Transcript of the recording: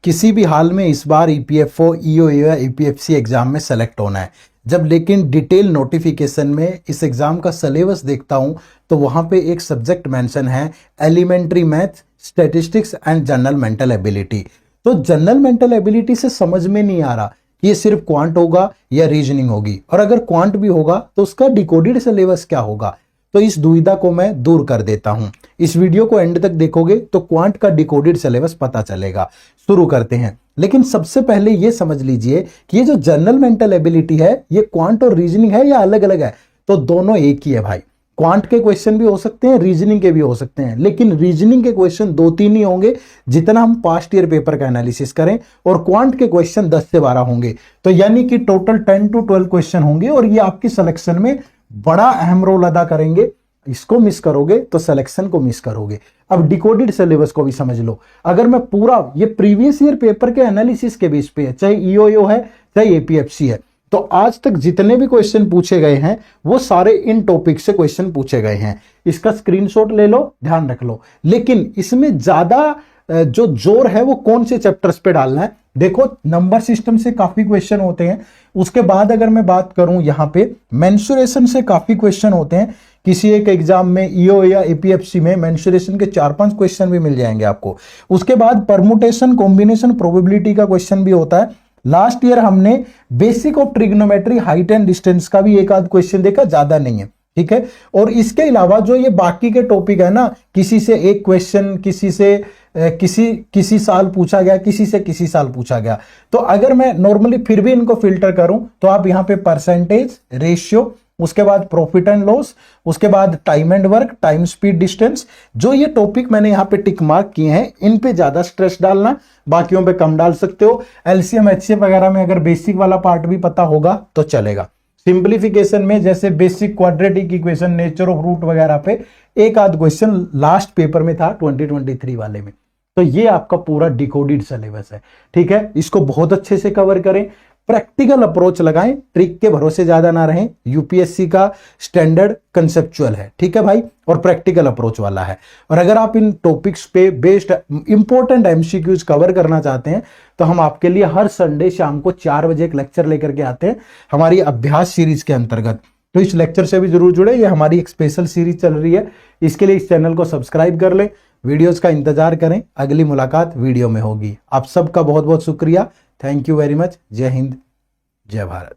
किसी भी हाल में इस बार ईपीएफओ, ईओए या ईपीएफसी एग्जाम में सेलेक्ट होना है। जब लेकिन डिटेल नोटिफिकेशन में इस एग्जाम का सिलेबस देखता हूं तो वहां पे एक सब्जेक्ट मेंशन है elementary math, statistics and general mental ability. तो जनरल मेंटल एबिलिटी से समझ में नहीं आ रहा कि ये सिर्फ क्वांट होगा या रीजनिंग होगी, और अगर क्वांट भी होगा तो उसका डिकोडेड सिलेबस क्या होगा। तो इस दुविधा को मैं दूर कर देता हूं। इस वीडियो को एंड तक देखोगे तो क्वांट का डिकोडेड सिलेबस पता चलेगा। शुरू करते हैं। लेकिन सबसे पहले यह समझ लीजिए कि ये जो जनरल मेंटल एबिलिटी है ये क्वांट और रीजनिंग है या अलग अलग है। तो दोनों एक ही है भाई। क्वांट के क्वेश्चन भी हो सकते हैं, रीजनिंग के भी हो सकते हैं, लेकिन रीजनिंग के क्वेश्चन 2-3 ही होंगे जितना हम पास्ट ईयर पेपर का एनालिसिस करें, और क्वांट के क्वेश्चन 10 से 12 होंगे। तो यानी कि टोटल 10 to 12 क्वेश्चन होंगे, और ये आपकी सिलेक्शन में बड़ा अहम रोल अदा करेंगे। इसको मिस करोगे तो सिलेक्शन को मिस करोगे। अब डिकोडेड सिलेबस को भी समझ लो। अगर मैं पूरा ये प्रीवियस ईयर पेपर के एनालिसिस के बेस पे है, चाहे ईओयू है चाहे एपीएफसी है, तो आज तक जितने भी क्वेश्चन पूछे गए हैं वो सारे इन टॉपिक से क्वेश्चन पूछे गए हैं। इसका स्क्रीनशॉट ले लो, ध्यान रख लो। लेकिन इसमें ज्यादा जो जोर है वो कौन से चैप्टर्स पे डालना है। देखो, नंबर सिस्टम से काफी क्वेश्चन होते हैं। उसके बाद अगर मैं बात करूं यहां पे मेंसुरेशन से काफी क्वेश्चन होते हैं। किसी एक एग्जाम में ईओ या एपीएफसी में मेंसुरेशन के 4-5 क्वेश्चन भी मिल जाएंगे आपको। उसके बाद परमुटेशन, कॉम्बिनेशन, प्रोबेबिलिटी का क्वेश्चन भी होता है। लास्ट ईयर हमने basic of trigonometry, height and distance का भी एक आध क्वेश्चन देखा, ज्यादा नहीं है, ठीक है। और इसके अलावा जो ये बाकी के टॉपिक है ना, किसी से एक क्वेश्चन, किसी से किसी साल पूछा गया, किसी से किसी साल पूछा गया। तो अगर मैं नॉर्मली फिर भी इनको फिल्टर करूं तो आप यहां पे परसेंटेज, रेशियो, उसके बाद प्रॉफिट एंड लॉस, उसके बाद time and work, time speed distance, जो ये टॉपिक मैंने यहां पे टिक मार्क किए हैं, इन पे ज्यादा स्ट्रेस डालना, बाकियों पे कम डाल सकते हो। एलसीएम, एचसीएफ वगैरह में अगर बेसिक वाला पार्ट भी पता होगा तो चलेगा। सिंप्लीफिकेशन में जैसे basic quadratic equation, nature of root वगैरह पे एक आध क्वेश्चन लास्ट पेपर में था 2023 वाले में। तो ये आपका पूरा डिकोडेड सिलेबस है, ठीक है। इसको बहुत अच्छे से कवर करें, प्रैक्टिकल अप्रोच लगाएं, ट्रिक के भरोसे ज्यादा ना रहें। यूपीएससी का स्टैंडर्ड कंसेप्चुअल है, ठीक है भाई, और प्रैक्टिकल अप्रोच वाला है। और अगर आप इन टॉपिक्स पे बेस्ड इंपॉर्टेंट एमसीक्यूज कवर करना चाहते हैं तो हम आपके लिए हर संडे शाम को 4 बजे एक लेक्चर लेकर के आते हैं हमारी अभ्यास सीरीज के अंतर्गत। तो इस लेक्चर से भी जरूर जुड़े, ये हमारी एक स्पेशल सीरीज चल रही है। इसके लिए इस चैनल को सब्सक्राइब कर लें, वीडियोस का इंतजार करें। अगली मुलाकात वीडियो में होगी। आप सबका बहुत बहुत शुक्रिया। Thank you very much. जय हिंद, जय भारत।